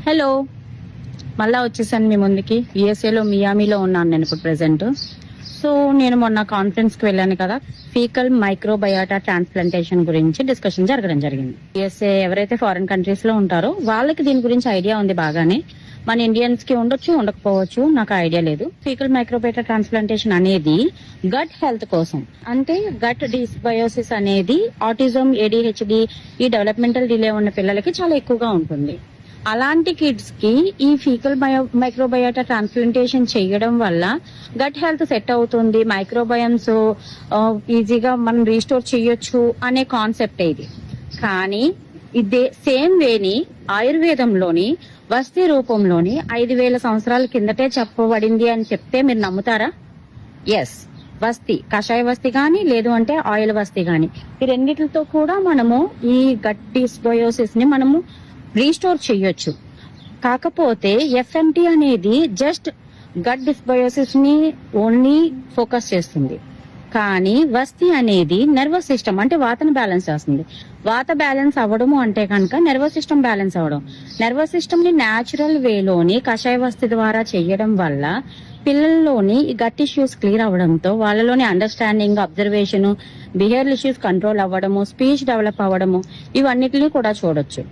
Hello, మళ్ళా వచ్చేసాను మీ ముందుకి. యుఎస్ఏలో మియామిలో ఉన్నాను నేను ఇప్పుడు ప్రెసెంట్. సో నేను మొన్న కాన్ఫరెన్స్ కి వెళ్ళాను కదా, ఫీకల్ మైక్రోబయాటా ట్రాన్స్ప్లాంటేషన్ గురించి డిస్కషన్ జరగడం జరిగింది. యుఎస్ఏ ఎవరైతే ఫారిన్ కంట్రీస్ లో ఉంటారో వాళ్ళకి దీని గురించి ఐడియా ఉంది బాగానే. మన ఇండియన్స్ కి ఉండొచ్చు, ఉండకపోవచ్చు, నాకు ఐడియా లేదు. ఫీకల్ మైక్రోబయాటా ట్రాన్స్ప్లాంటేషన్ అనేది గట్ హెల్త్ కోసం, అంటే గట్ డిస్బయోసిస్ అనేది ఆటిజం, ఏడిహెచ్డి, ఈ డెవలప్మెంటల్ డిలే ఉన్న పిల్లలకి చాలా ఎక్కువగా ఉంటుంది. అలాంటి కిడ్స్ కి ఈ ఫీకల్ మైక్రోబయాటా ట్రాన్స్ప్లాంటేషన్ చేయడం వల్ల గట్ హెల్త్ సెట్ అవుతుంది, మైక్రోబయమ్స్ ఈజీగా మనం రీస్టోర్ చేయొచ్చు అనే కాన్సెప్ట్ ఇది. కానీ ఇదే సేమ్ వేని ఆయుర్వేదంలోని వస్తీ రూపంలోని 5,000 సంవత్సరాల కిందటే చెప్పబడింది అని చెప్తే మీరు నమ్ముతారా? ఎస్, వస్తీ, కషాయ వస్తీ గాని, లేదు అంటే ఆయిల్ వస్తీ గాని, ఈ రెండిటితో కూడా మనము ఈ గట్ డిస్బయోసిస్ ని మనము రీస్టోర్ చేయొచ్చు. కాకపోతే ఎఫ్ఎంటి అనేది జస్ట్ గట్ డిస్బయోసిస్ ని ఓన్లీ ఫోకస్ చేస్తుంది. కానీ వస్తీ అనేది నర్వస్ సిస్టమ్, అంటే వాతను బ్యాలెన్స్ చేస్తుంది. వాత బ్యాలెన్స్ అవ్వడము అంటే కనుక నర్వస్ సిస్టమ్ బ్యాలెన్స్ అవ్వడం. నర్వస్ సిస్టమ్ ని న్యాచురల్ వేలోని కషాయ వస్తీ ద్వారా చేయడం వల్ల పిల్లల్లోని ఈ గట్ ఇష్యూస్ క్లియర్ అవ్వడంతో వాళ్ళలోని understanding, observation, behaviour issues control అవ్వడము, స్పీచ్ డెవలప్ అవ్వడము, ఇవన్నిటిని కూడా చూడొచ్చు.